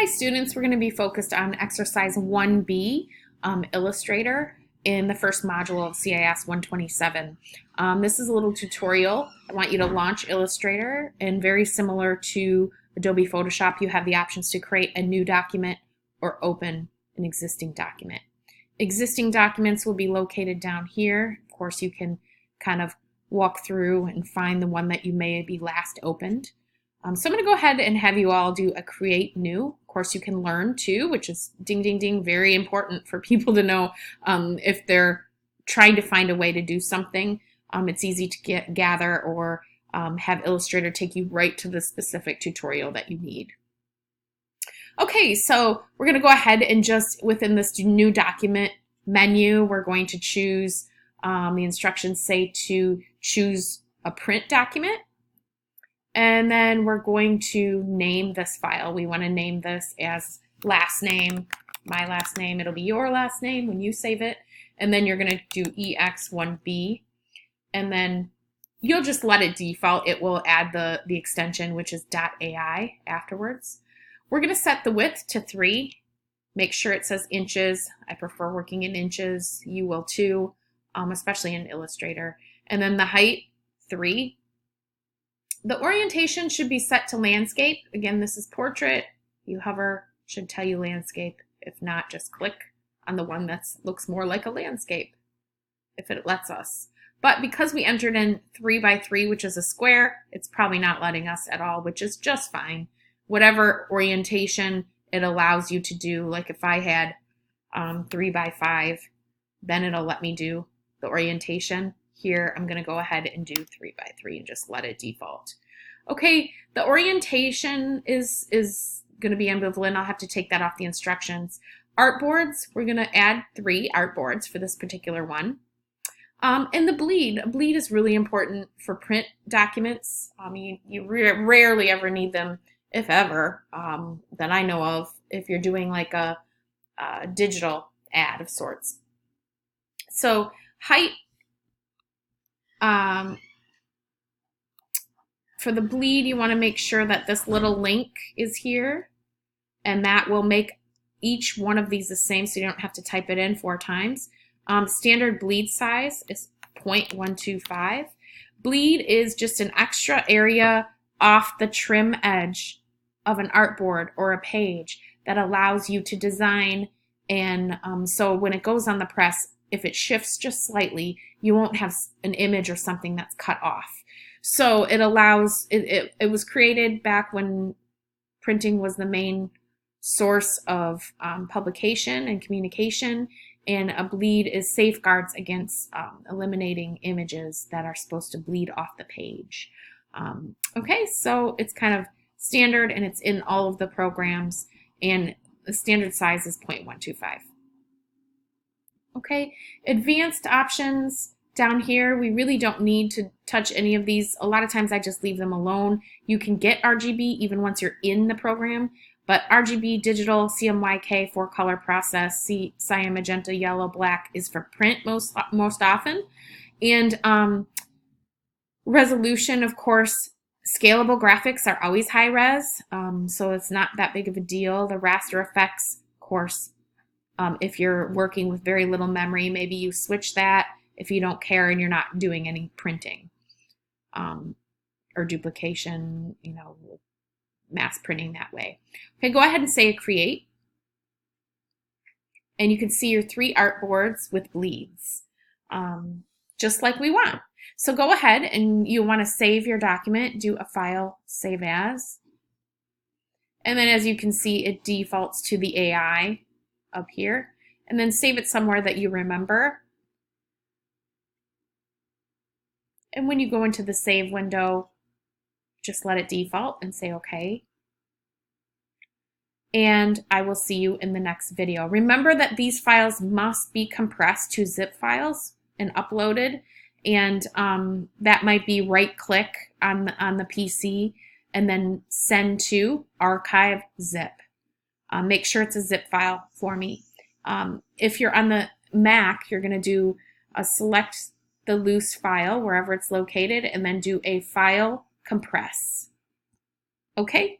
Hi students, we're going to be focused on exercise 1B, Illustrator, in the first module of CIS 127. This is a little tutorial. I want you to launch Illustrator, and very similar to Adobe Photoshop, you have the options to create a new document or open an existing document. Existing documents will be located down here. Of course, you can kind of walk through and find the one that you may be last opened. So I'm going to go ahead and have you all do a create new. Of course, you can learn too, which is ding, ding, ding, very important for people to know if they're trying to find a way to do something. It's easy to gather or have Illustrator take you right to the specific tutorial that you need. Okay, so we're going to go ahead and just within this new document menu, we're going to choose, the instructions say to choose a print document. And then we're going to name this file. We want to name this as last name, my last name. It'll be your last name when you save it. And then you're going to do Ex1b. And then you'll just let it default. It will add the extension, which is .ai afterwards. We're going to set the width to 3. Make sure it says inches. I prefer working in inches. You will too, especially in Illustrator. And then the height, 3. The orientation should be set to landscape. Again, this is portrait. You hover, should tell you landscape. If not, just click on the one that looks more like a landscape, if it lets us. But because we entered in 3 by 3, which is a square, it's probably not letting us at all, which is just fine. Whatever orientation it allows you to do, like if I had 3 by 5, then it'll let me do the orientation. Here, I'm going to go ahead and do 3 by 3 and just let it default. Okay, the orientation is going to be ambivalent. I'll have to take that off the instructions. Artboards, we're going to add 3 artboards for this particular one. And the bleed. A bleed is really important for print documents. You rarely ever need them, if ever, that I know of, if you're doing like a digital ad of sorts. So height. For the bleed, you want to make sure that this little link is here, and that will make each one of these the same, so you don't have to type it in 4 times. Standard bleed size is 0.125. Bleed is just an extra area off the trim edge of an artboard or a page that allows you to design, and so when it goes on the press, if it shifts just slightly, you won't have an image or something that's cut off. So it allows, it was created back when printing was the main source of publication and communication, and a bleed is safeguards against eliminating images that are supposed to bleed off the page. Okay, so it's kind of standard and it's in all of the programs, and the standard size is 0.125. Okay, advanced options down here, we really don't need to touch any of these. A lot of times I just leave them alone. You can get RGB even once you're in the program, but RGB, digital, CMYK, 4-color process, cyan, magenta, yellow, black is for print most often. And resolution, of course, scalable graphics are always high res, so it's not that big of a deal. The raster effects, of course, if you're working with very little memory, maybe you switch that if you don't care and you're not doing any printing or duplication, mass printing that way. Okay, go ahead and say create. And you can see your 3 artboards with bleeds, just like we want. So go ahead and you want to save your document, do a file, save as. And then as you can see, it defaults to the AI up here, and then save it somewhere that you remember. And when you go into the save window, just let it default and say okay. And I will see you in the next video. Remember that these files must be compressed to zip files and uploaded, and that might be right click on the PC and then send to archive zip. Make sure it's a zip file for me. If you're on the Mac, you're going to do select the loose file wherever it's located and then do a file compress. Okay?